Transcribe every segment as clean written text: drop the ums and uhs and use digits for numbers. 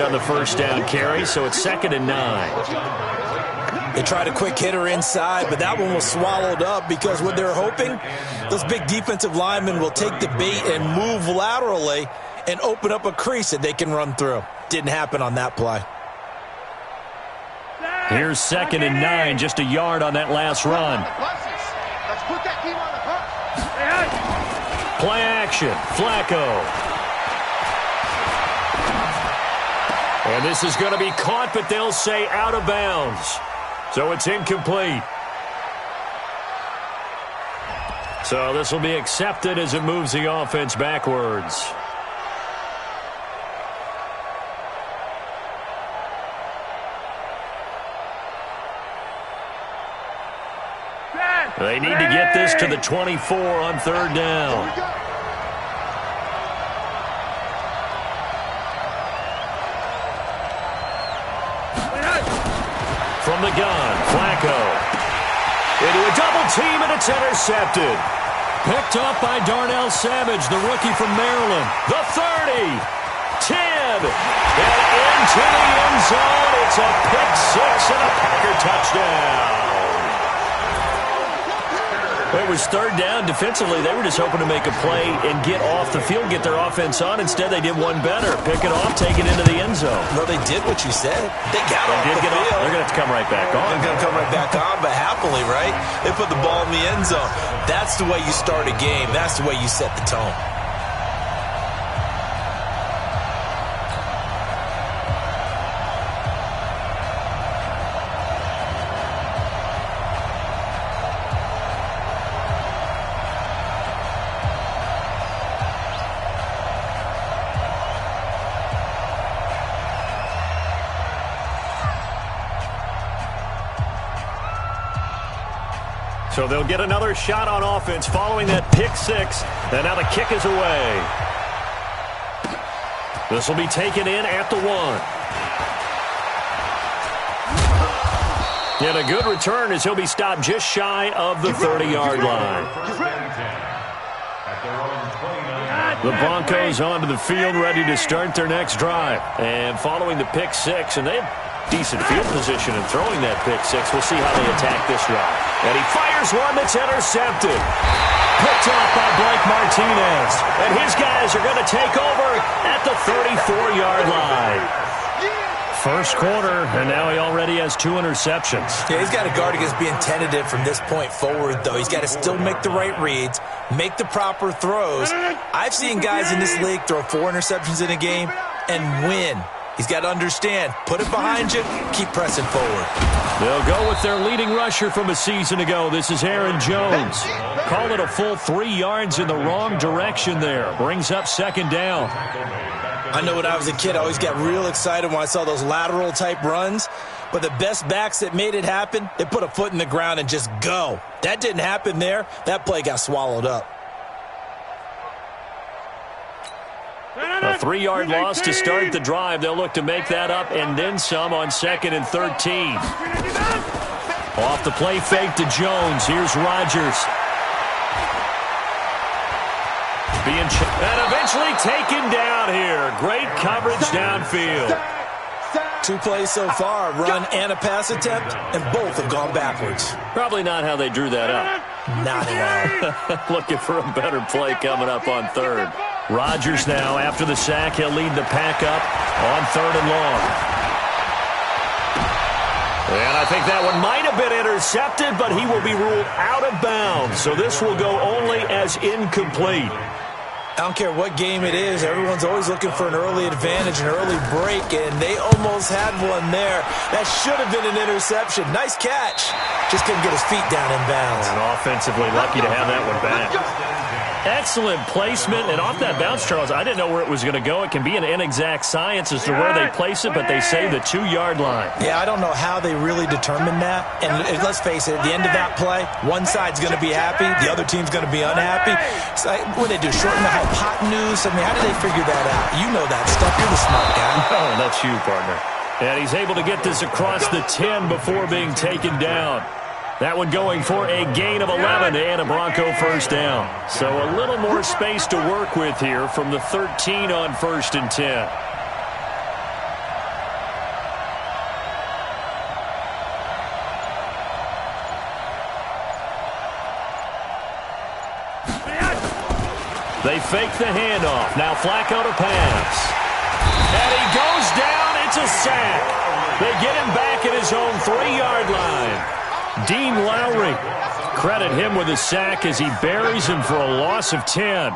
on the first down carry, so it's 2nd and 9. They tried a quick hitter inside, but that one was swallowed up because what they're hoping, those big defensive linemen will take the bait and move laterally and open up a crease that they can run through. Didn't happen on that play. Here's 2nd and 9, just a yard on that last run. Let's put that team on the hunt. Play action, Flacco. And this is going to be caught, but they'll say out of bounds. So it's incomplete. So this will be accepted as it moves the offense backwards. They need to get this to the 24 on 3rd down. From the gun, Flacco. Into a double team, and it's intercepted. Picked up by Darnell Savage, the rookie from Maryland. The 30, 10, and into the end zone. It's a pick-6 and a Packer touchdown. It was 3rd down. Defensively, they were just hoping to make a play and get off the field, get their offense on. Instead, they did one better. Pick it off, take it into the end zone. No, they did what you said. They got off the field. They're going to have to come right back on. They're going to come right back on, but happily, right? They put the ball in the end zone. That's the way you start a game. That's the way you set the tone. So they'll get another shot on offense following that pick-6. And now the kick is away. This will be taken in at the 1. And a good return as he'll be stopped just shy of the 30-yard line. The Broncos onto the field ready to start their next drive. And following the pick-6, and they have decent field position in throwing that pick-6. We'll see how they attack this drive. And he fires one that's intercepted. Picked off by Blake Martinez. And his guys are going to take over at the 34-yard line. First quarter, and now he already has 2 interceptions. Yeah, he's got to guard against being tentative from this point forward, though. He's got to still make the right reads, make the proper throws. I've seen guys in this league throw 4 interceptions in a game and win. He's got to understand, put it behind you, keep pressing forward. They'll go with their leading rusher from a season ago. This is Aaron Jones. Call it a full 3 yards in the wrong direction there. Brings up 2nd down. I know when I was a kid, I always got real excited when I saw those lateral-type runs. But the best backs that made it happen, they put a foot in the ground and just go. That didn't happen there. That play got swallowed up. A 3-yard loss to start the drive. They'll look to make that up and then some on 2nd and 13. Off the play fake to Jones. Here's Rodgers. And eventually taken down here. Great coverage downfield. 2 plays so far, run and a pass attempt, and both have gone backwards. Probably not how they drew that up. Not at all. Looking for a better play coming up on 3rd. Rodgers now, after the sack, he'll lead the pack up on 3rd and long. And I think that one might have been intercepted, but he will be ruled out of bounds. So this will go only as incomplete. I don't care what game it is. Everyone's always looking for an early advantage, an early break, and they almost had one there. That should have been an interception. Nice catch. Just couldn't get his feet down in bounds. And offensively lucky to have that one back. Excellent placement, and off that bounce, Charles, I didn't know where it was going to go. It can be an inexact science as to where they place it, but they say the 2-yard line. Yeah, I don't know how they really determined that. And let's face it, at the end of that play, one side's going to be happy, the other team's going to be unhappy. It's like, what do they do, shorten the hypotenuse? I mean, how do they figure that out? You know that stuff. You're the smart guy. Oh, that's you, partner. And he's able to get this across the 10 before being taken down. That one going for a gain of 11 and a Bronco first down. So a little more space to work with here from the 13 on 1st and 10. They fake the handoff. Now Flacco to pass. And he goes down. It's a sack. They get him back at his own 3-yard line. Dean Lowry, credit him with a sack as he buries him for a loss of 10.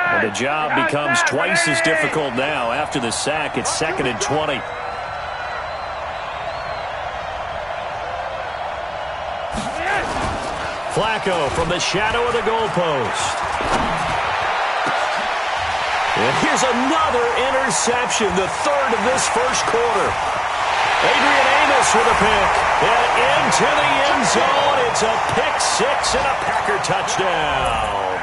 And the job becomes twice as difficult now. After the sack, it's 2nd and 20. Flacco from the shadow of the goalpost. And here's another interception, the 3rd of this first quarter. Adrian Amos with a pick. And into the end zone. It's a pick 6 and a Packer touchdown.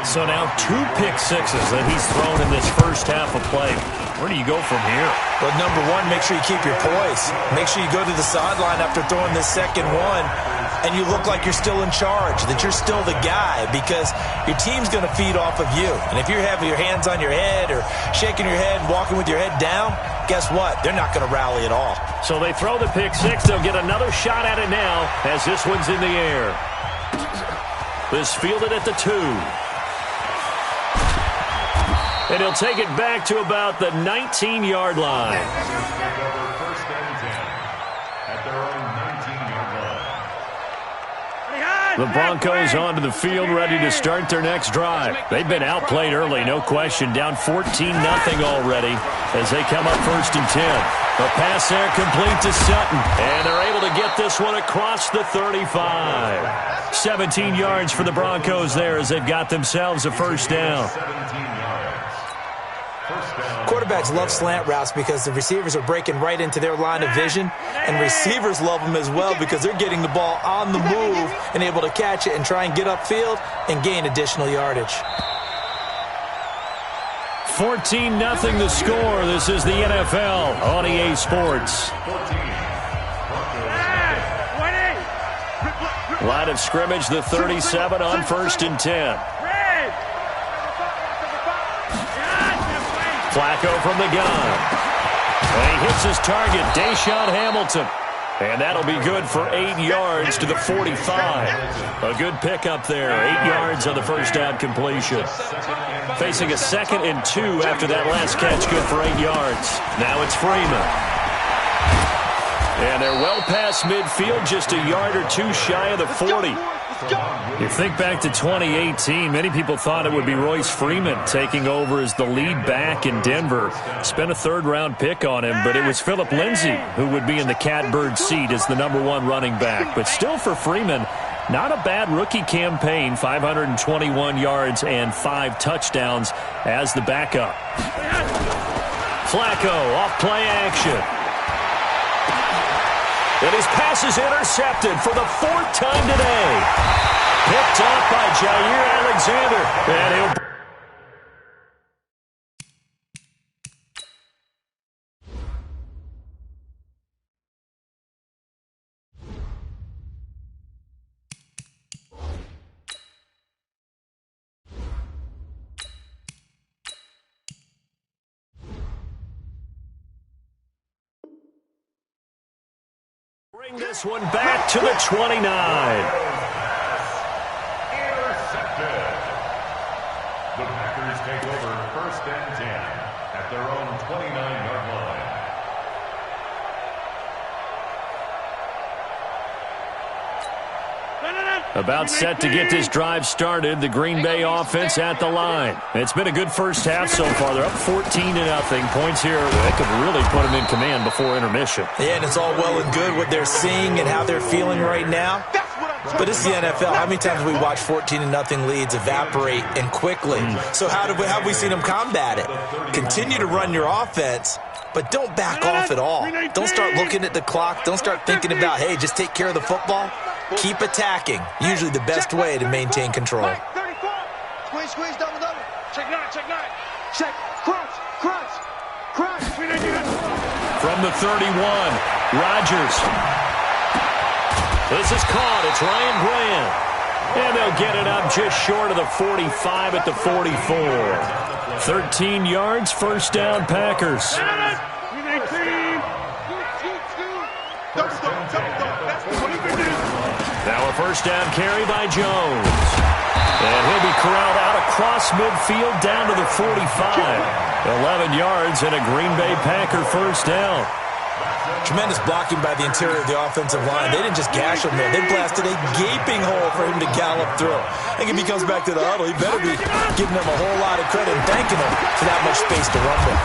So now 2 pick sixes that he's thrown in this first half of play. Where do you go from here? Well, number one, make sure you keep your poise. Make sure you go to the sideline after throwing this second one, and you look like you're still in charge, that you're still the guy, because your team's going to feed off of you. And if you're having your hands on your head or shaking your head and walking with your head down, guess what? They're not going to rally at all. So they throw the pick 6. They'll get another shot at it now as this one's in the air. This fielded at the 2. And he'll take it back to about the 19-yard line. First and 10 at their own 19-yard line. The Broncos onto the field, ready to start their next drive. They've been outplayed early, no question. Down 14-0 already as they come up 1st and 10. A pass there complete to Sutton. And they're able to get this one across the 35. 17 yards for the Broncos there as they've got themselves a first down. Quarterbacks love slant routes because the receivers are breaking right into their line of vision, and receivers love them as well because they're getting the ball on the move and able to catch it and try and get upfield and gain additional yardage. 14-0 the score. This is the NFL on EA Sports. Line of scrimmage, the 37 on 1st and 10. Flacco from the gun. And he hits his target, Deshaun Hamilton. And that'll be good for 8 yards to the 45. A good pickup there, 8 yards on the first down completion. Facing a 2nd and 2 after that last catch, good for 8 yards. Now it's Freeman. And they're well past midfield, just a yard or 2 shy of the 40. You think back to 2018, many people thought it would be Royce Freeman taking over as the lead back in Denver. Spent a 3rd-round pick on him, but it was Phillip Lindsay who would be in the catbird seat as the #1 running back. But still for Freeman, not a bad rookie campaign, 521 yards and 5 touchdowns as the backup. Flacco off play action. And his pass is intercepted for the 4th time today. Picked off by Jair Alexander. And he'll... bring this one back to the 29. The Packers take over 1st and 10 at their own 29-yard line. About set to get this drive started, the Green Bay offense at the line. It's been a good first half so far. They're up 14-0. Points here, they could really put them in command before intermission. Yeah, and it's all well and good what they're seeing and how they're feeling right now. But it's the NFL. How many times have we watched 14-0 leads evaporate and quickly? So how have we seen them combat it? Continue to run your offense, but don't back off at all. Don't start looking at the clock. Don't start thinking about, hey, just take care of the football. Keep attacking. Usually the best way to maintain control. Squeeze, double. Check 9. Check, crunch. From the 31, Rodgers. This is caught. It's Ryan Grant. And they'll get it up just short of the 45 at the 44. 13 yards, first down, Packers. Now a first down carry by Jones. And he'll be corralled out across midfield down to the 45. 11 yards and a Green Bay Packer first down. Tremendous blocking by the interior of the offensive line. They didn't just gash him there. They blasted a gaping hole for him to gallop through. I think if he comes back to the huddle, he better be giving them a whole lot of credit and thanking him for that much space to run with.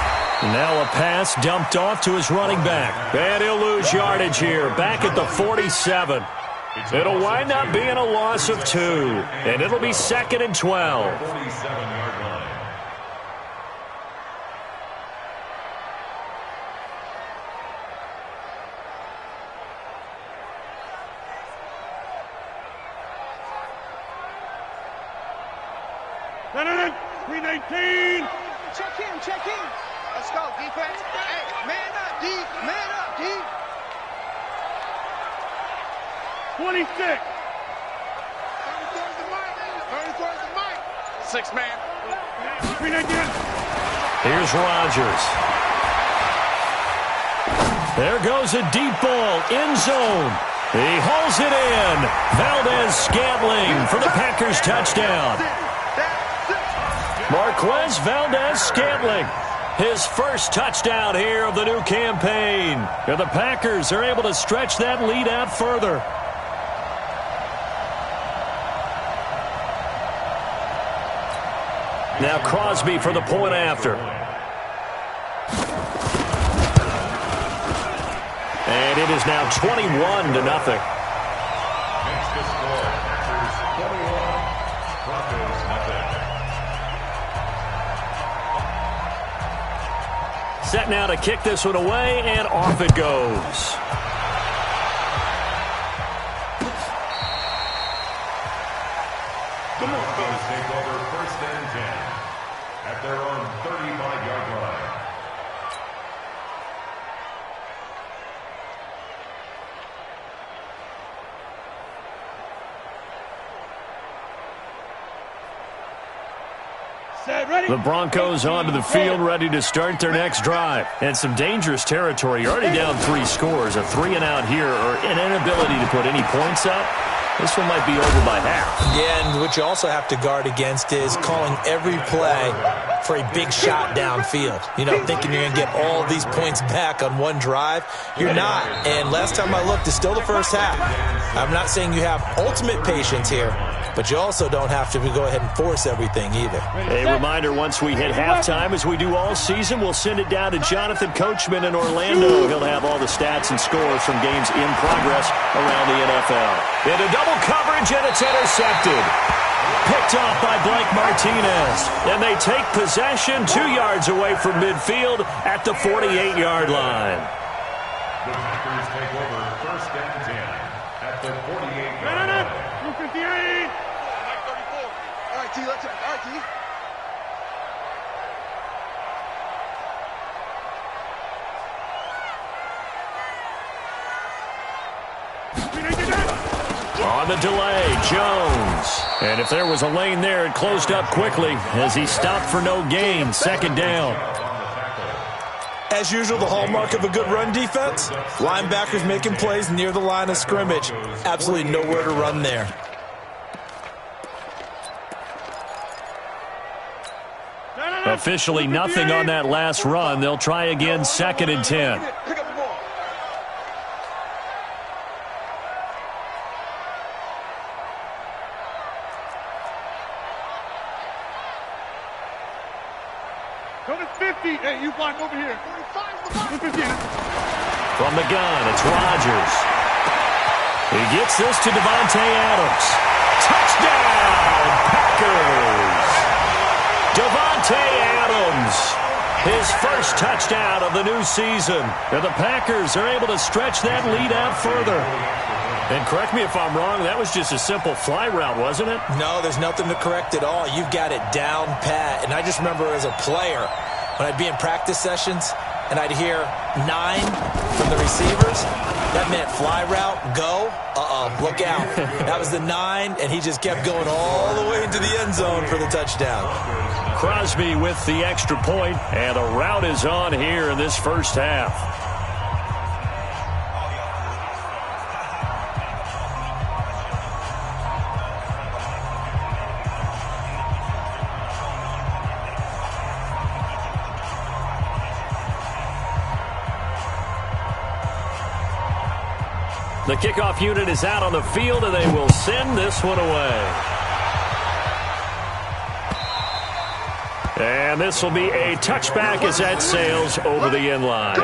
Now a pass dumped off to his running back. And he'll lose yardage here, back at the 47. It'll wind up being a loss of 2, and it'll be 2nd and 12. 47-yard line. Check in. Let's go, defense. Hey, man up, D. Man up, D. 26. Turn towards the mic. Turn towards the mic. 6 man. Here's Rodgers. There goes a deep ball, end zone. He hauls it in. Valdez-Scantling for the Packers touchdown. Marquez Valdez-Scantling, his first touchdown here of the new campaign. And the Packers are able to stretch that lead out further. Now Crosby for the point after. And it is now 21-0. Next to score, Packers 21, Broncos nothing. Set now to kick this one away, and off it goes. The Broncos take over 1st and 10 at their own 35-yard line. The Broncos onto the field, ready to start their next drive. And some dangerous territory. You're already down 3 scores. A 3-and-out here, or an inability to put any points up. This one might be over by half. Yeah, and what you also have to guard against is calling every play for a big shot downfield. You know, thinking you're going to get all these points back on one drive. You're not. And last time I looked, it's still the first half. I'm not saying you have ultimate patience here, but you also don't have to go ahead and force everything either. A reminder, once we hit halftime, as we do all season, we'll send it down to Jonathan Coachman in Orlando. He'll have all the stats and scores from games in progress around the NFL. Into double coverage, and it's intercepted. Picked off by Blake Martinez. And they take possession 2 yards away from midfield at the 48-yard line. The Packers take over 1st and 10 at the 48-yard line. 258. All right, T, let's go. All right, T. On the delay, Jones. And if there was a lane there, it closed up quickly as he stopped for no gain. 2nd down. As usual, the hallmark of a good run defense, linebackers making plays near the line of scrimmage. Absolutely nowhere to run there. Officially nothing on that last run. They'll try again, 2nd and 10. Pick up the ball. Go to 50. Hey, you block over here. 250. From the gun, it's Rodgers. He gets this to Devontae Adams. Touchdown, Packers! Devontae Adams, his first touchdown of the new season. And the Packers are able to stretch that lead out further. And correct me if I'm wrong, that was just a simple fly route, wasn't it? No, there's nothing to correct at all. You've got it down pat. And I just remember as a player, when I'd be in practice sessions and I'd hear 9 from the receivers, That meant fly route, go. Look out. That was the 9, and he just kept going all the way into the end zone for the touchdown. Crosby with the extra point, and a rout is on here in this first half. The kickoff unit is out on the field, and they will send this one away. And this will be a touchback as that sails over the end line.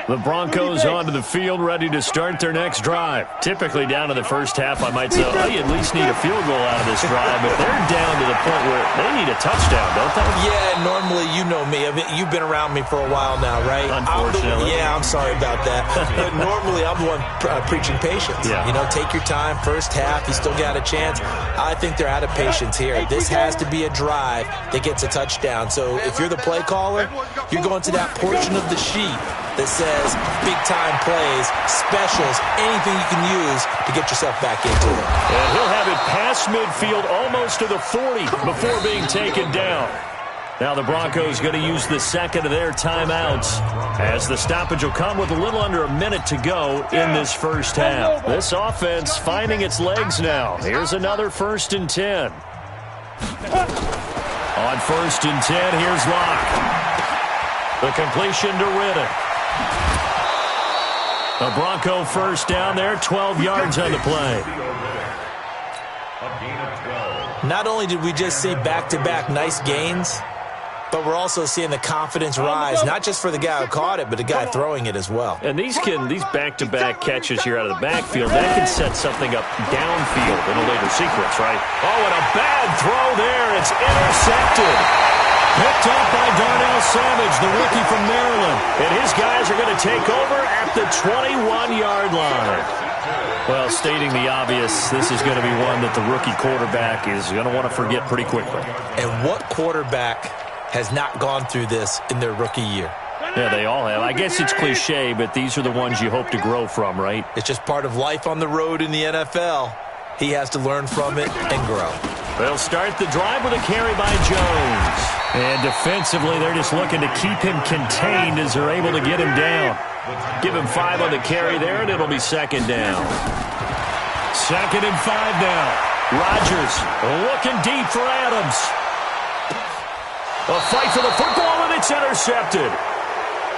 The Broncos onto the field, ready to start their next drive. Typically down to the first half, I might say, oh, you at least need a field goal out of this drive, but they're down to the point where they need a touchdown, don't they? Yeah, normally, you know me. I mean, you've been around me for a while now, right? Unfortunately. I'm sorry about that. But normally, I'm the one preaching patience. Yeah. You know, take your time. First half, you still got a chance. I think they're out of patience here. This has to be a drive that gets a touchdown. So if you're the play caller, you're going to that portion of the sheet that says big-time plays, specials, anything you can use to get yourself back into it. And he'll have it past midfield almost to the 40 before being taken down. Now the Broncos going to use the second of their timeouts as the stoppage will come with a little under a minute to go in this first half. This offense finding its legs now. Here's another 1st and 10. On 1st and 10, here's Locke. The completion to Riddick. A Bronco first down there, 12 yards on the play. Not only did we just see back-to-back nice gains, but we're also seeing the confidence rise, not just for the guy who caught it, but the guy throwing it as well. And these back-to-back catches here out of the backfield, that can set something up downfield in a later sequence, right? Oh, and a bad throw there. It's intercepted. Picked up by Darnell Savage, the rookie from Maryland. And his guys are going to take over at the 21-yard line. Well, stating the obvious, this is going to be one that the rookie quarterback is going to want to forget pretty quickly. And what quarterback has not gone through this in their rookie year? Yeah, they all have. I guess it's cliche, but these are the ones you hope to grow from, right? It's just part of life on the road in the NFL. He has to learn from it and grow. They'll start the drive with a carry by Jones. And defensively, they're just looking to keep him contained as they're able to get him down. Give him 5 on the carry there, and it'll be 2nd down. 2nd and 5 now. Rodgers looking deep for Adams. A fight for the football, and it's intercepted.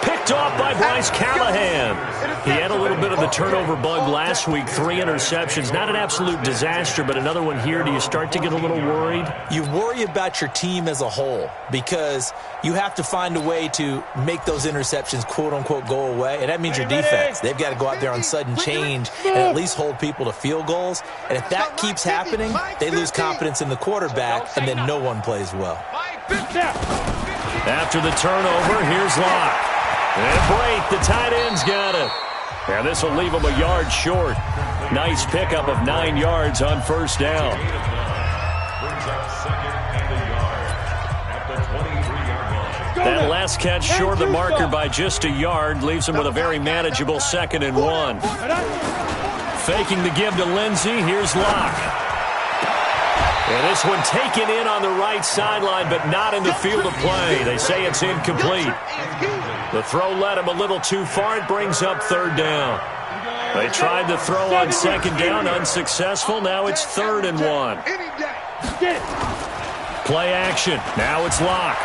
Picked off by Bryce Callahan. He had a little bit of the turnover bug last week, 3 interceptions. Not an absolute disaster, but another one here. Do you start to get a little worried? You worry about your team as a whole because you have to find a way to make those interceptions, quote-unquote, go away, and that means your defense. They've got to go out there on sudden change and at least hold people to field goals. And if that keeps happening, they lose confidence in the quarterback, and then no one plays well. After the turnover, here's Locke. And Brate, the tight end's got it. And this will leave him a yard short. Nice pickup of 9 yards on 1st down. That last catch short of the marker by just a yard leaves him with a very manageable 2nd and 1. Faking the give to Lindsey. Here's Locke. And this one taken in on the right sideline, but not in the field of play. They say it's incomplete. The throw led him a little too far. It brings up 3rd down. They tried the throw on 2nd down, unsuccessful. Now it's 3rd and 1. Play action. Now it's Locke.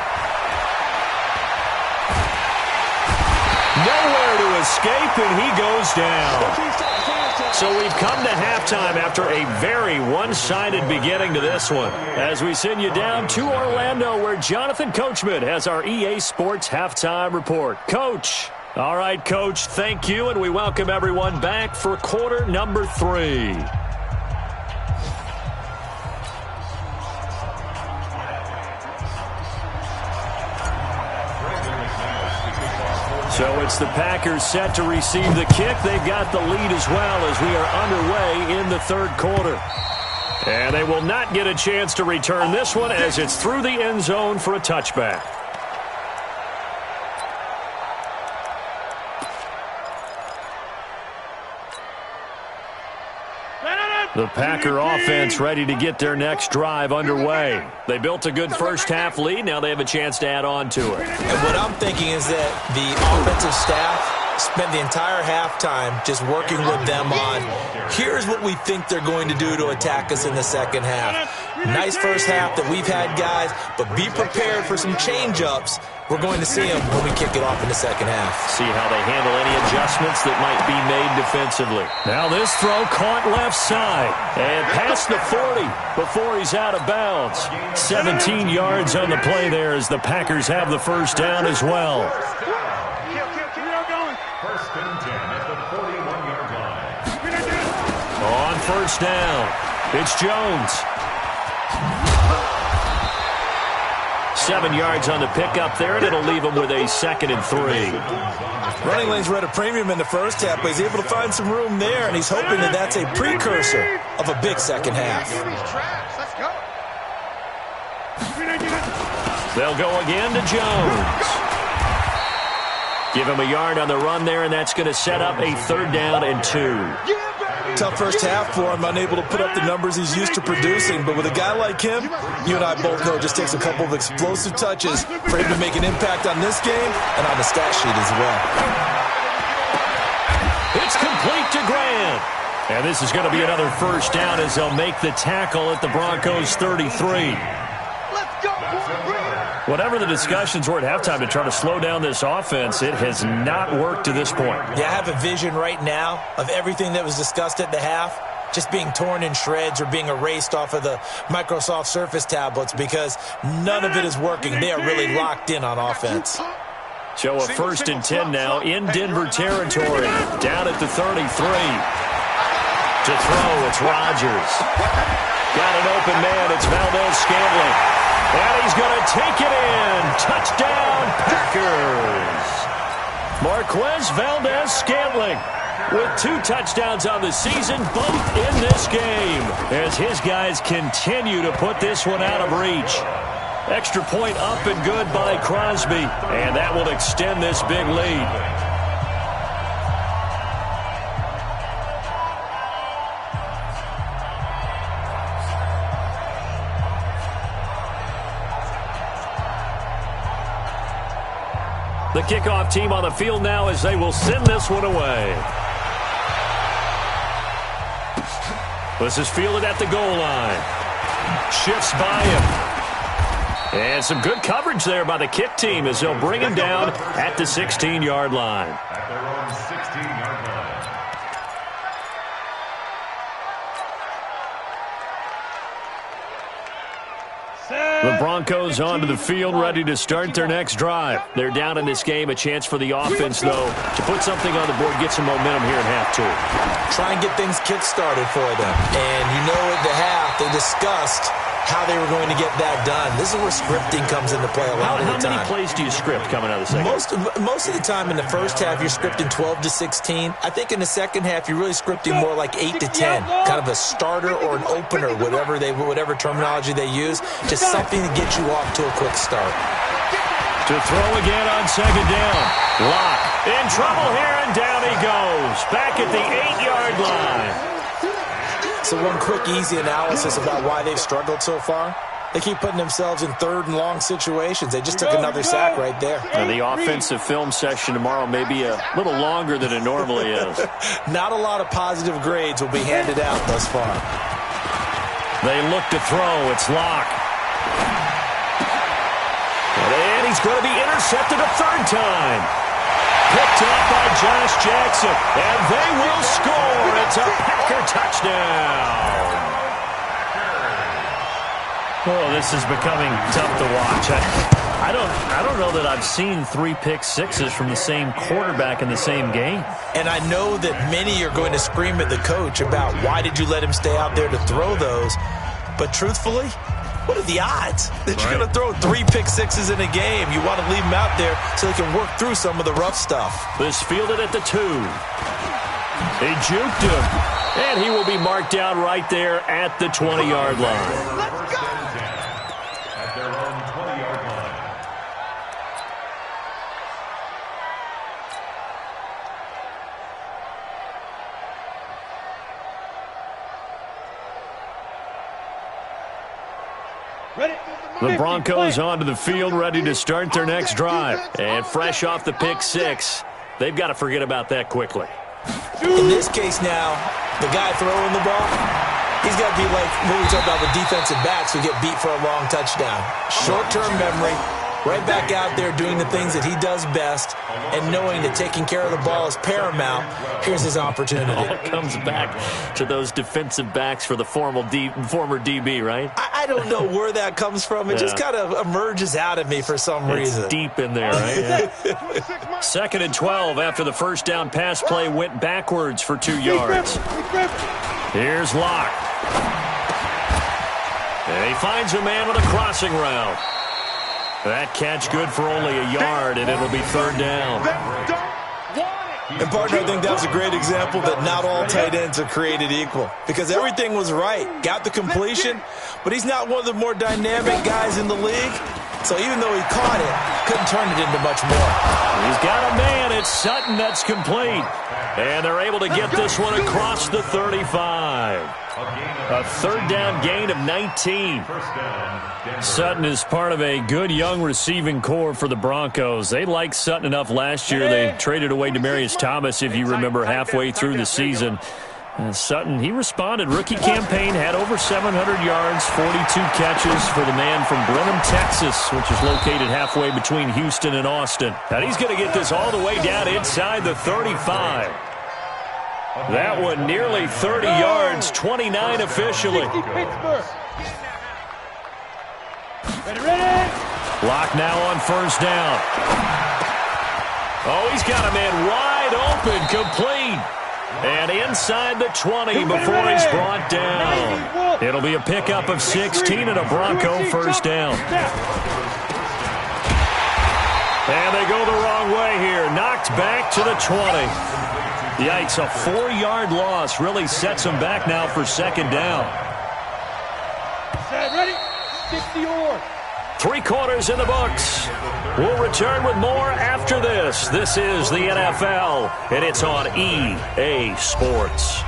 Nowhere to escape, and he goes down. So we've come to halftime after a very one-sided beginning to this one. As we send you down to Orlando, where Jonathan Coachman has our EA Sports Halftime Report. Coach. All right, Coach, thank you, and we welcome everyone back for quarter number 3. So it's the Packers set to receive the kick. They've got the lead as well as we are underway in the 3rd quarter. And they will not get a chance to return this one as it's through the end zone for a touchback. The Packer offense ready to get their next drive underway. They built a good first-half lead. Now they have a chance to add on to it. And what I'm thinking is that the offensive staff spent the entire halftime just working with them on, here's what we think they're going to do to attack us in the second half. Nice first half that we've had, guys, but be prepared for some change-ups. We're going to see them when we kick it off in the second half. See how they handle any adjustments that might be made defensively. Now this throw caught left side and past the 40 before he's out of bounds. 17 yards on the play there as the Packers have the first down as well. First and 10 at the 41-yard line. On first down, it's Jones. 7 yards on the pickup there, and it'll leave him with a 2nd and 3. Running lanes were at a premium in the first half, but he's able to find some room there, and he's hoping that that's a precursor of a big second half. They'll go again to Jones. Give him a yard on the run there, and that's going to set up a 3rd down and 2. Tough first half for him, unable to put up the numbers he's used to producing. But with a guy like him, you and I both know it just takes a couple of explosive touches for him to make an impact on this game and on the stat sheet as well. It's complete to Grant. And this is going to be another first down as they'll make the tackle at the Broncos' 33. Whatever the discussions were at halftime to try to slow down this offense, it has not worked to this point. Yeah, I have a vision right now of everything that was discussed at the half just being torn in shreds or being erased off of the Microsoft Surface tablets because none of it is working. They are really locked in on offense. So a 1st and 10 now in Denver territory, down at the 33. To throw, it's Rodgers. Got an open man, it's Valdez-Scantling. And he's going to take it in. Touchdown, Packers. Marquez Valdez-Scantling with 2 touchdowns on the season, both in this game, as his guys continue to put this one out of reach. Extra point up and good by Crosby, and that will extend this big lead. The kickoff team on the field now as they will send this one away. This is fielded at the goal line. Shifts by him. And some good coverage there by the kick team as they'll bring him down at the 16-yard line. At their own 16-yard line. The Broncos onto the field, ready to start their next drive. They're down in this game. A chance for the offense, though, to put something on the board, get some momentum here in half 2. Try and get things kick-started for them. And you know at the half, they discussed how they were going to get that done. This is where scripting comes into play a lot of the time. How many plays do you script coming out of the second? Most of the time in the first half, you're scripting 12 to 16. I think in the second half, you're really scripting more like 8 to 10. Kind of a starter or an opener, whatever terminology they use. Just something to get you off to a quick start. To throw again on 2nd down. Locke in trouble here, and down he goes. Back at the 8-yard line. So one quick, easy analysis about why they've struggled so far. They keep putting themselves in 3rd and long situations. They just took another sack right there. And the offensive film session tomorrow may be a little longer than it normally is. Not a lot of positive grades will be handed out thus far. They look to throw. It's Locke. And he's going to be intercepted a 3rd time. Picked up by Josh Jackson, and they will score. It's a Packer touchdown. Oh, this is becoming tough to watch. I don't know that I've seen 3 pick-sixes from the same quarterback in the same game. And I know that many are going to scream at the coach about why did you let him stay out there to throw those. But truthfully, what are the odds that you're going to throw 3 pick-sixes in a game? You want to leave them out there so they can work through some of the rough stuff. This fielded at the 2. He juked him. And he will be marked down right there at the 20-yard line. Let's go! At their own 20-yard line. The Broncos onto the field, ready to start their next drive. And fresh off the pick six, they've got to forget about that quickly. In this case now, the guy throwing the ball, he's got to be like what we talked about with defensive backs who get beat for a long touchdown. Short-term memory, right back out there doing the things that he does best, and knowing that taking care of the ball is paramount. Here's his opportunity. All comes back to those defensive backs for the former DB, right? I don't know where that comes from. It just kind of emerges out of me for some reason. It's deep in there, right? 2nd and 12 after the first down pass play went backwards for 2 yards. Here's Locke. And he finds a man with a crossing route. That catch good for only a yard, and it'll be 3rd down. And, partner, I think that's a great example that not all tight ends are created equal, because everything was right. Got the completion, but he's not one of the more dynamic guys in the league. So even though he caught it, couldn't turn it into much more. He's got a man. It's Sutton that's complete. And they're able to get this one across the 35. A 3rd down gain of 19. Sutton is part of a good young receiving core for the Broncos. They liked Sutton enough last year. They traded away Demaryius Thomas, if you remember, halfway through the season. Sutton, he responded. Rookie campaign, had over 700 yards, 42 catches for the man from Brenham, Texas, which is located halfway between Houston and Austin. And he's going to get this all the way down inside the 35. That one nearly 30 yards, 29 officially. Lock now on 1st down. Oh, he's got a man wide open, complete. And inside the 20 before he's brought down. It'll be a pickup of 16 and a Bronco 1st down. And they go the wrong way here. Knocked back to the 20. Yikes, a 4-yard loss really sets them back now for 2nd down. Ready? 60 yours. 3 quarters in the books. We'll return with more after this. This is the NFL, and it's on EA Sports.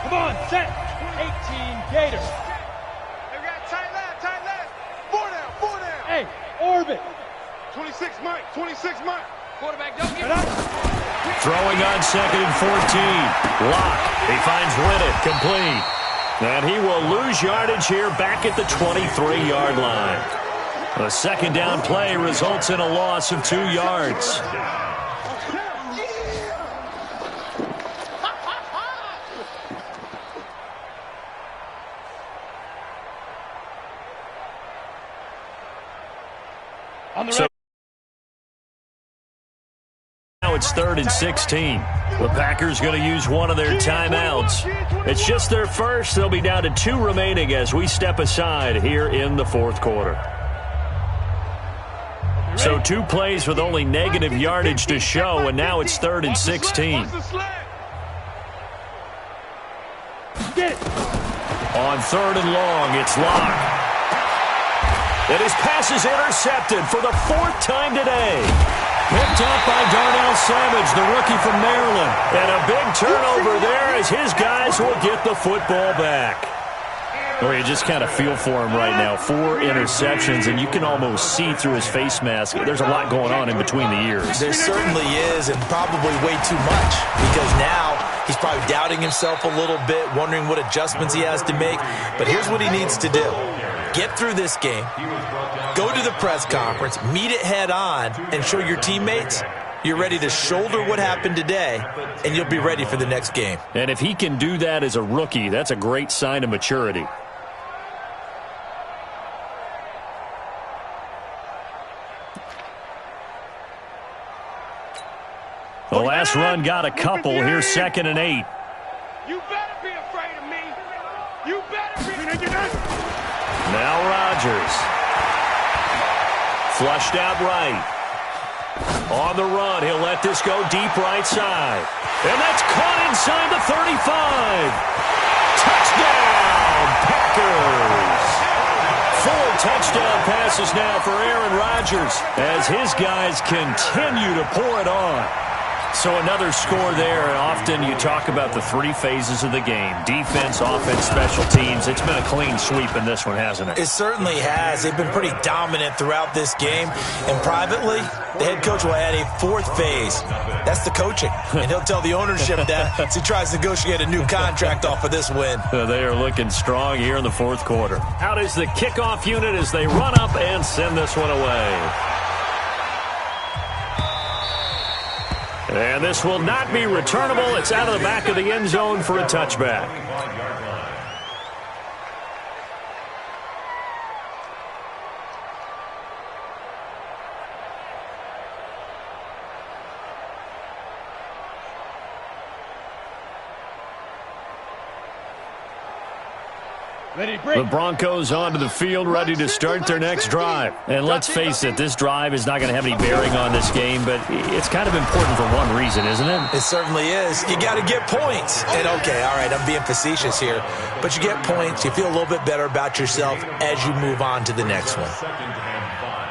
Come on, set. 18 Gators. They got tight left. 4 down. Hey, orbit. 26 Mike. Quarterback, don't get Throwing on 2nd and 14. Locke, he finds Riddick, complete. And he will lose yardage here back at the 23-yard line. The 2nd down play results in a loss of 2 yards. So now it's 3rd and 16. The Packers going to use one of their timeouts. It's just their first. They'll be down to 2 remaining as we step aside here in the 4th quarter. So 2 plays with only negative yardage to show, and now it's 3rd and 16. On 3rd and long, it's Locke. And his pass is intercepted for the 4th time today. Picked up by Darnell Savage, the rookie from Maryland. And a big turnover there as his guys will get the football back. Well, you just kind of feel for him right now. 4 interceptions, and you can almost see through his face mask. There's a lot going on in between the ears. There certainly is, and probably way too much, because now he's probably doubting himself a little bit, wondering what adjustments he has to make. But here's what he needs to do. Get through this game, go to the press conference, meet it head on, and show your teammates you're ready to shoulder what happened today, and you'll be ready for the next game. And if he can do that as a rookie, that's a great sign of maturity. The last run got a couple. Here's 2nd and 8. You better be afraid of me. You better be. Now Rodgers. Flushed out right. On the run, he'll let this go deep right side. And that's caught inside the 35. Touchdown, Packers. 4 touchdown passes now for Aaron Rodgers as his guys continue to pour it on. So another score there, and often you talk about the 3 phases of the game. Defense, offense, special teams. It's been a clean sweep in this one, hasn't it? It certainly has. They've been pretty dominant throughout this game. And privately, the head coach will add a 4th phase. That's the coaching. And he'll tell the ownership that as he tries to negotiate a new contract off of this win. They are looking strong here in the 4th quarter. Out is the kickoff unit as they run up and send this one away. And this will not be returnable. It's out of the back of the end zone for a touchback. The Broncos onto the field, ready to start their next drive. And let's face it, this drive is not going to have any bearing on this game, but it's kind of important for one reason, isn't it? It certainly is. You got to get points. And, okay, all right, I'm being facetious here, but you get points, you feel a little bit better about yourself as you move on to the next one. 2nd and 5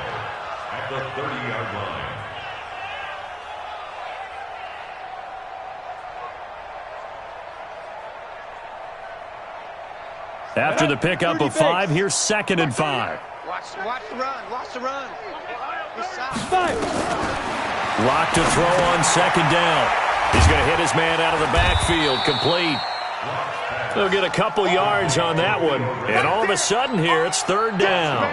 at the 30-yard line. After the pickup of 5, here's 2nd and 5. Watch the run. Watch the run. Lock to throw on 2nd down. He's going to hit his man out of the backfield. Complete. They'll get a couple yards on that one. And all of a sudden here, it's 3rd down.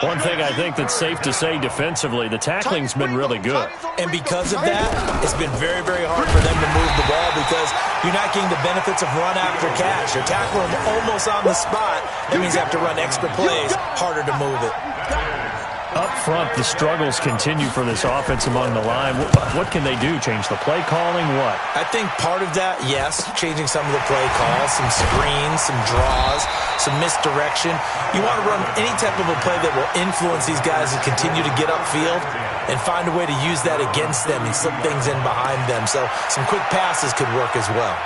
One thing I think that's safe to say defensively, the tackling's been really good. And because of that, it's been very, very hard for them to move the ball because you're not getting the benefits of run after catch. You're tackling almost on the spot. That means you have to run extra plays, harder to move it. Up front, the struggles continue for this offense among the line. What can they do? Change the play calling? What? I think part of that, yes, changing some of the play calls, some screens, some draws, some misdirection. You want to run any type of a play that will influence these guys to continue to get upfield and find a way to use that against them and slip things in behind them. So some quick passes could work as well.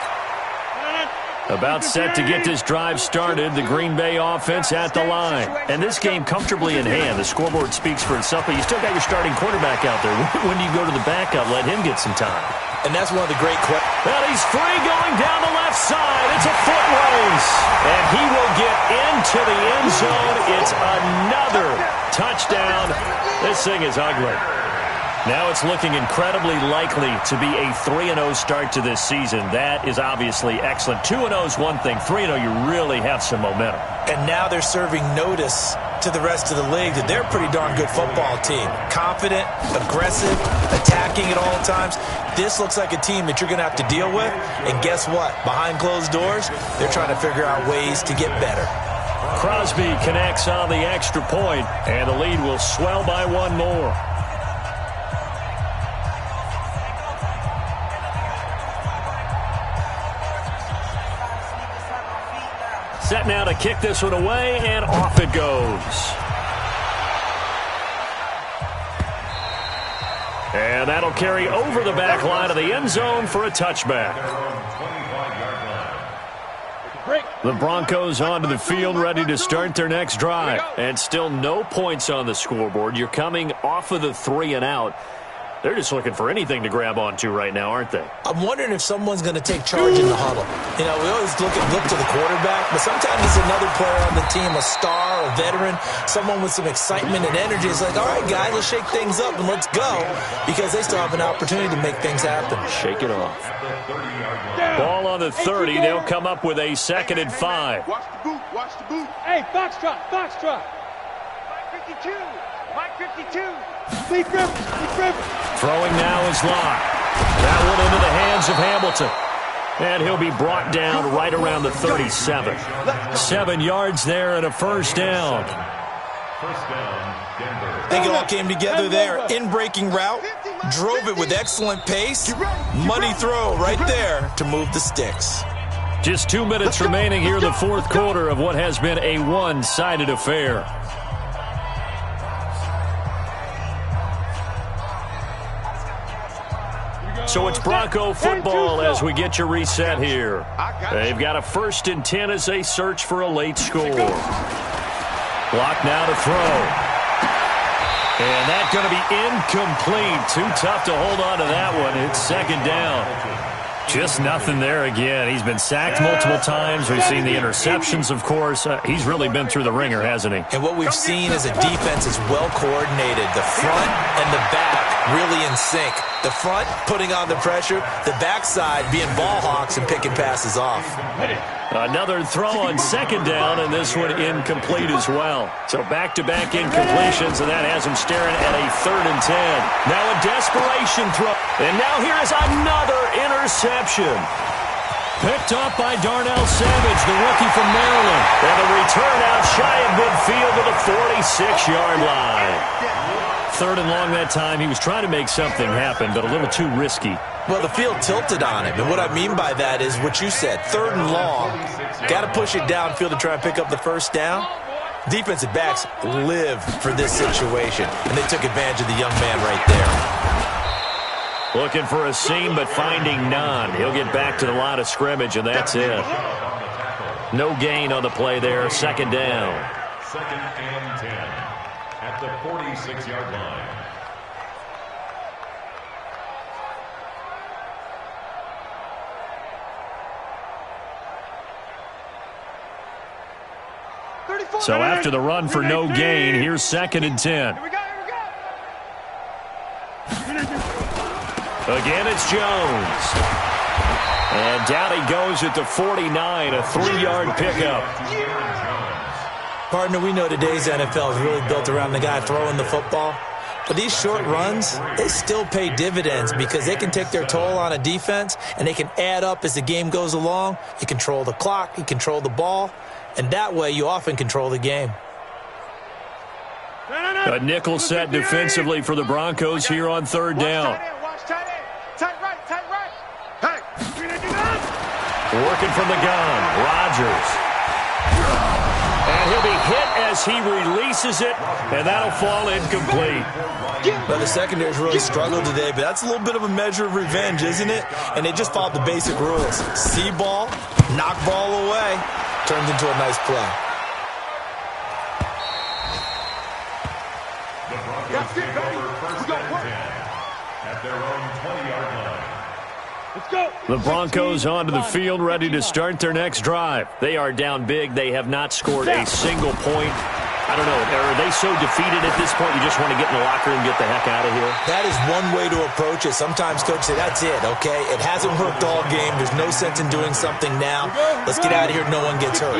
About set to get this drive started, the Green Bay offense at the line. And this game comfortably in hand. The scoreboard speaks for itself, but you still got your starting quarterback out there. When do you go to the backup? Let him get some time. And that's one of the great questions. Well, he's free going down the left side. It's a foot race. And he will get into the end zone. It's another touchdown. This thing is ugly. Now it's looking incredibly likely to be a 3-0 start to this season. That is obviously excellent. 2-0 is one thing. 3-0, you really have some momentum. And now they're serving notice to the rest of the league that they're a pretty darn good football team. Confident, aggressive, attacking at all times. This looks like a team that you're going to have to deal with. And guess what? Behind closed doors, they're trying to figure out ways to get better. Crosby connects on the extra point, and the lead will swell by one more. Set now to kick this one away, and off it goes. And that'll carry over the back line of the end zone for a touchback. The Broncos onto the field, ready to start their next drive. And still no points on the scoreboard. You're coming off of the 3 and out. They're just looking for anything to grab onto right now, aren't they? I'm wondering if someone's going to take charge in the huddle. You know, we always look to the quarterback, but sometimes it's another player on the team, a star, a veteran, someone with some excitement and energy. It's like, all right, guys, let's shake things up and let's go, because they still have an opportunity to make things happen. Shake it off. Ball on the 30. They'll come up with a 2nd and 5. Watch the boot. Watch the boot. Hey, Foxtrot. Mike 52. Mike 52. Leaf Rivers. Throwing now is Locke. That one into the hands of Hamilton. And he'll be brought down right around the 37. 7 yards there and a first down. First down, Denver. I think it all came together there. In-breaking route, drove it with excellent pace. Money throw right there to move the sticks. Just 2 minutes remaining here in the 4th quarter of what has been a one-sided affair. So it's Bronco football as we get you reset here. They've got a 1st and 10 as they search for a late score. Block now to throw. And that's going to be incomplete. Too tough to hold on to that one. It's 2nd down. Just nothing there again. He's been sacked multiple times. We've seen the interceptions, of course. He's really been through the ringer, hasn't he? And what we've seen is a defense is well coordinated. The front and the back really in sync. The front putting on the pressure, the backside being ball hawks and picking passes off. Another throw on 2nd down, and this one incomplete as well. So back-to-back incompletions, and that has him staring at a 3rd and 10. Now a desperation throw. And now here is another interception. Picked up by Darnell Savage, the rookie from Maryland. And a return out shy of midfield to the 46-yard line. 3rd and long that time. He was trying to make something happen, but a little too risky. Well, the field tilted on him, and what I mean by that is what you said, 3rd and long. Got to push it downfield to try and pick up the 1st down. Defensive backs live for this situation, and they took advantage of the young man right there. Looking for a seam, but finding none. He'll get back to the line of scrimmage, and that's it. No gain on the play there. 2nd down. 2nd and 10 at the 46-yard line. So after the run for no gain, here's 2nd and 10. Again, it's Jones. And down he goes at the 49, a 3-yard pickup. Partner, we know today's NFL is really built around the guy throwing the football. But these short runs, they still pay dividends because they can take their toll on a defense, and they can add up as the game goes along. You control the clock, you control the ball, and that way you often control the game. A nickel set defensively for the Broncos here on 3rd down. Working from the gun, Rodgers. And he'll be hit as he releases it, and that'll fall incomplete. Well, the secondary's really struggled today, but that's a little bit of a measure of revenge, isn't it? And they just followed the basic rules. See ball, knock ball away, turns into a nice play. The Broncos take over 1st and 10 at their own 20-yard line. Let's go. The Broncos onto the field, ready to start their next drive. They are down big. They have not scored a single point. I don't know. Are they so defeated at this point you just want to get in the locker room and get the heck out of here? That is one way to approach it. Sometimes coaches say, that's it, okay? It hasn't worked all game. There's no sense in doing something now. Let's get out of here. No one gets hurt.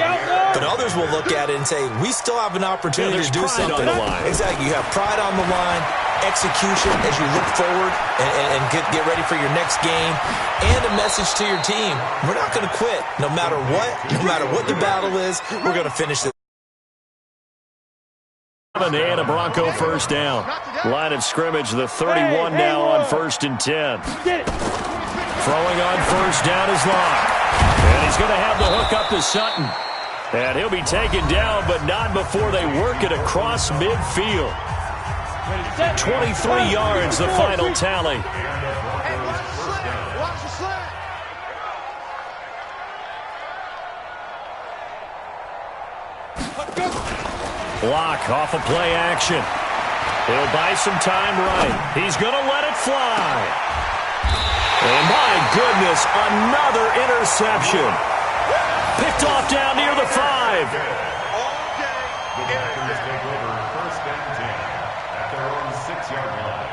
But others will look at it and say, we still have an opportunity to do something. On the line. Exactly. You have pride on the line, execution as you look forward and get ready for your next game, and a message to your team. We're not going to quit. No matter what the battle is, we're going to finish this. And a Bronco 1st down. Line of scrimmage, the 31 now on 1st and 10. Throwing on 1st down is Locke. And he's going to have the hook up to Sutton. And he'll be taken down, but not before they work it across midfield. 23 yards, the final tally. Watch the slant. Block off of play action. He'll buy some time right. He's going to let it fly. And my goodness, another interception. Picked off down near the 5. The Packers take over 1st and 10 at their own 6-yard line.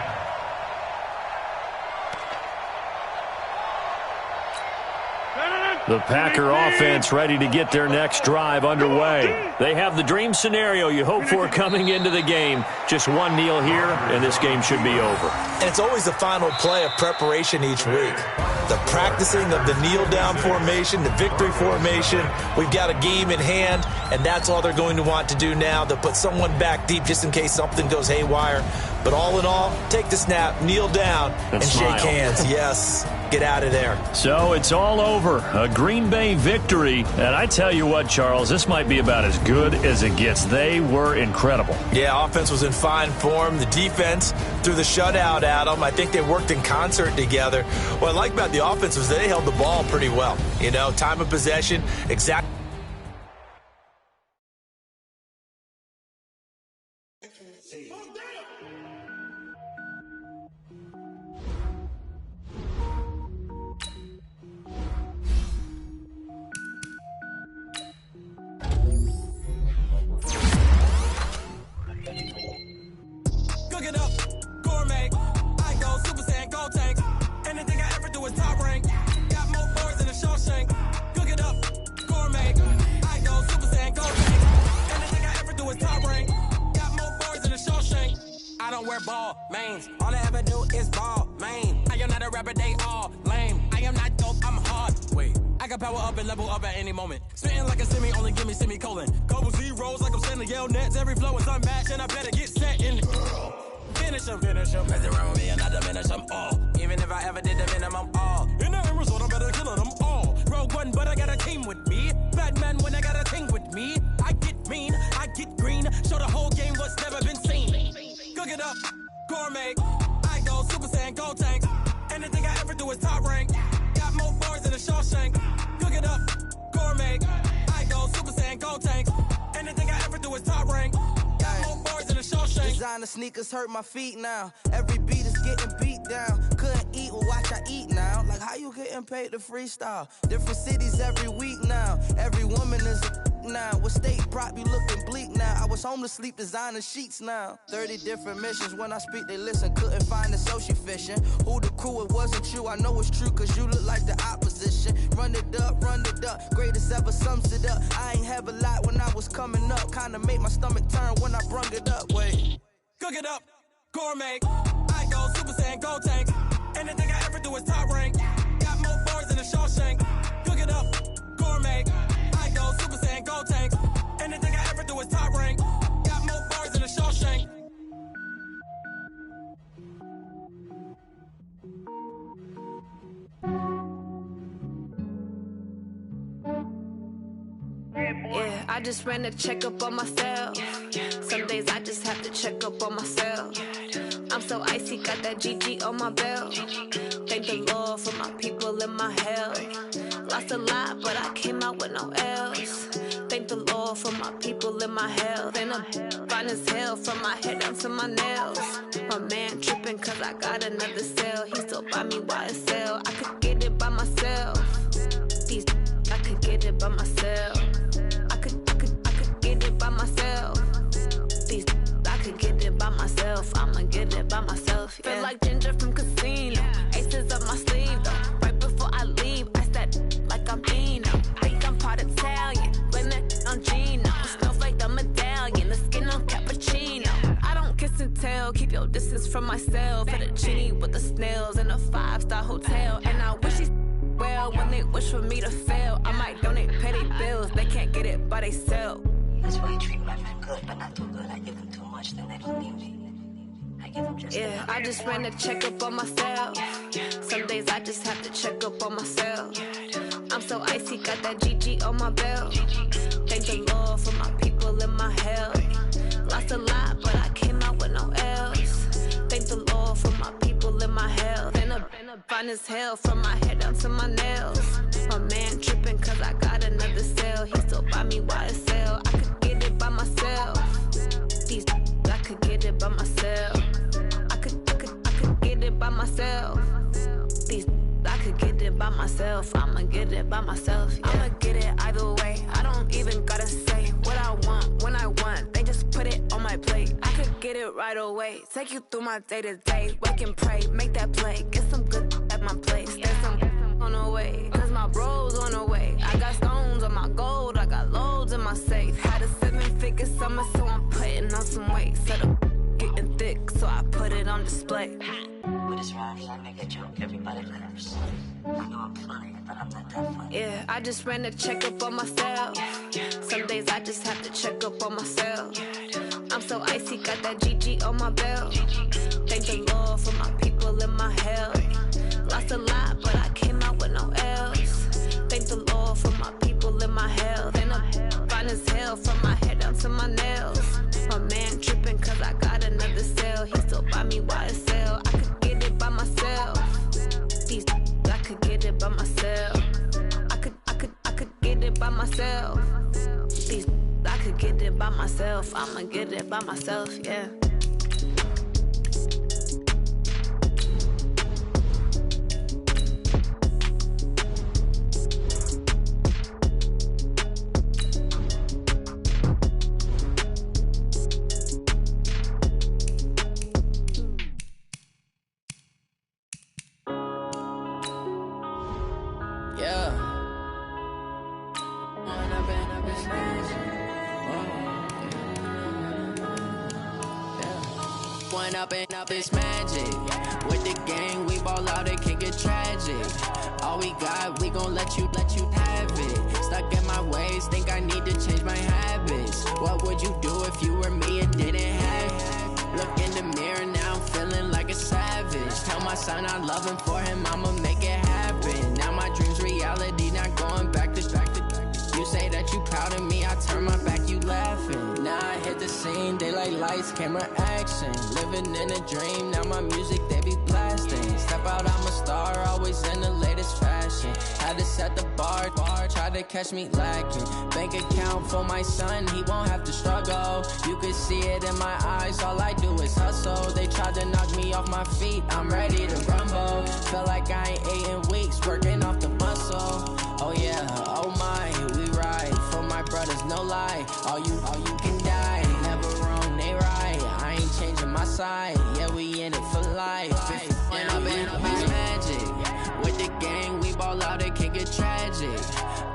The Packer offense ready to get their next drive underway. They have the dream scenario you hope for coming into the game. Just one kneel here, and this game should be over. And it's always the final play of preparation each week. The practicing of the kneel-down formation, the victory formation. We've got a game in hand, and that's all they're going to want to do now. They'll put someone back deep just in case something goes haywire. But all in all, take the snap, kneel down, and smile. shake hands. Yes. get out of there. So it's all over. A Green Bay victory. And I tell you what, Charles, this might be about as good as it gets. They were incredible. Yeah, offense was in fine form. The defense threw the shutout at them. I think they worked in concert together. What I like about the offense was they held the ball pretty well. You know, time of possession, exact. Cook it up, gourmet. I go Super Saiyan, go tank. Anything I ever do is top rank. Got more boards than a Shawshank. Cook it up, gourmet. I go Super Saiyan, go tank. Anything I ever do is top rank. Got more boards than a Shawshank. I don't wear ball mains. All I ever do is ball main. I am not a rapper, they all lame. I am not dope, I'm hard. Wait, I can power up and level up at any moment. Spitting like a semi, only give me semicolon. Couple zeros like I'm sending yell nets. Every flow is unmatched and I better get set in. Finish them. Mess around with me and I diminish them all. Even if I ever did the minimum, all. In the end result, I'm better killing them all. Rogue One, but I got a team with me. Batman when I got a team with me. I get mean, I get green. Show the whole game what's never been seen. Cook it up, gourmet. I go Super Saiyan, go tank. Anything I ever do is top rank. Got more bars than a Shawshank. Cook it up, gourmet. I go Super Saiyan, go tank. Anything I ever do is top rank. Designer sneakers hurt my feet now. Every beat is getting beat down. Couldn't eat, well watch I eat now. Like how you getting paid to freestyle? Different cities every week now. Every woman is a now. With state prop you looking bleak now. I was home to sleep designer sheets now. 30 different missions. When I speak they listen. Couldn't find it so she fishing. Who the crew, it wasn't you. I know it's true cause you look like the opposition. Run it up, greatest ever sums it up. I ain't have a lot when I was coming up. Kinda made my stomach turn when I brung it up. Wait. Cook it up, gourmet. I go Super Saiyan, go tank. Anything I ever do is top rank. Got more bars than a Shawshank. Cook it up, gourmet. I go Super Saiyan, go tank. Anything I ever do is top rank. Got more bars than a Shawshank. Yeah, I just ran a checkup on myself. Some days I just have to check up on myself. I'm so icy, got that GG on my belt. Thank the Lord for my people and my health. Lost a lot, but I came out with no L's. Thank the Lord for my people and my health. And I'm fine as hell from my head down to my nails. My man tripping cause I got another cell. He still buy me YSL. I could get it by myself. These I could get it by myself. I could get it by myself. These I could get it by myself. I'ma get it by myself. Yeah. Feel like Ginger from Casino. Aces up my sleeve though. Right before I leave, I said like I'm Dino. Think I'm part Italian. Blame that on Gino. Smells like the medallion. The skin on cappuccino. I don't kiss and tell. Keep your distance from myself. Fettuccine with the snails in a 5-star hotel. And I wish he's well when they wish for me to fail. I might donate petty bills. They can't get it by themselves. That's why you treat my friend good, but not too good. I give them too much, then they don't need me. I give them just yeah, I just ran a checkup on myself. Some days I just have to check up on myself. I'm so icy, got that GG on my belt. Thank the Lord for my people and my health. Lost a lot, but I came out with no L's. Thank the Lord for my people and my health. And I'm fine as hell from my head down to my nails. My man tripping cause I got another cell. He still buy me YSL. I could get it by myself. These I could get it by myself. I could get it by myself. These I could get it by myself. I'ma get it by myself. Yeah. I'ma get it either way. I don't even gotta say what I want when I want. They just put it on my plate. I could get it right away. Take you through my day to day. Wake and pray, make that play. Get some good at my place. There's some on the way. Cause my bros on the way. I got stones on my gold. I got loads in my safe. Had a 7-figure summer, so I'm putting on some weight. Set up getting thick, so I put it on display. With this rhyme, I make a joke, everybody laughs. I know I'm funny, but I'm not that funny. Yeah, I just ran a checkup on myself. Some days I just have to check up on myself. I'm so icy, got that GG on my belt. Thank the Lord for my people and my health. Lost a lot, but I fine as hell, from my head down to my nails. My man tripping cause I got another sale. He still buy me YSL. I could get it by myself. These I could get it by myself. I could get it by myself. These I could get it by myself. I'ma get it by myself, yeah. Up is magic. With the gang, we ball out, it can get tragic. All we got, we gon' let you have it. Stuck in my ways, think I need to change my habits. What would you do if you were me and didn't have it? Look in the mirror, now I'm feeling like a savage. Tell my son I love him, for him I'ma make it happen. Now my dream's reality, not going back to. You say that you proud of me, I turn my back, you laughing. Now I hit the scene, daylight lights, camera action. Living in a dream, now my music, they be blasting. Step out, I'm a star, always in the latest fashion. Had to set the bar, try to catch me lacking. Bank account for my son, he won't have to struggle. You could see it in my eyes, all I do is hustle. They tried to knock me off my feet, I'm ready to rumble. Feel like I ain't ate in weeks, working off the muscle. Oh yeah, oh my, we ride for my brothers, no lie. All you can die, never wrong, they right. I ain't changing my side, yeah, we in it for life. When I've been up is magic. With the gang, we ball out, it can get tragic.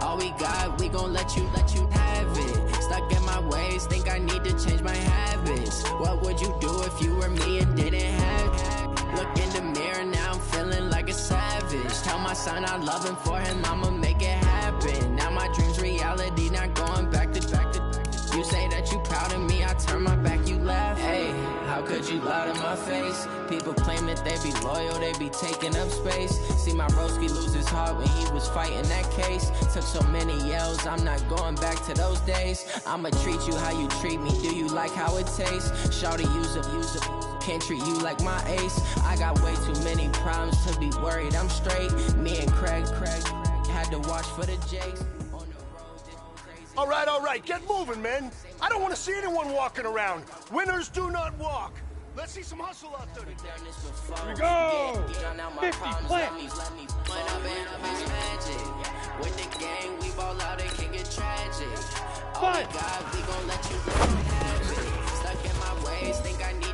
All we got, we gon' let you have it. Stuck in my ways, think I need to change my habits. What would you do if you were me and didn't have it? Look in the mirror, now I'm feeling like a savage. Tell my son I love him, for him I'ma make it happen. Now my dream's reality, not going back to. You say that you proud of me, I turn my back, you laugh. Hey, how could you lie to my face? People claim that they be loyal, they be taking up space. See my broski lose his heart when he was fighting that case. Took so many yells, I'm not going back to those days. I'ma treat you how you treat me, do you like how it tastes? Shawty, use up, can't treat you like my ace. I got way too many problems to be worried, I'm straight. Me and Craig had to watch for the Jakes. All right, get moving, men. I don't want to see anyone walking around. Winners do not walk. Let's see some hustle out there today. Here we go. 50 plants. With the gang, we ball out, it can get tragic. Oh Fight. my God, we gon' let you have it. Stuck in my ways, think I need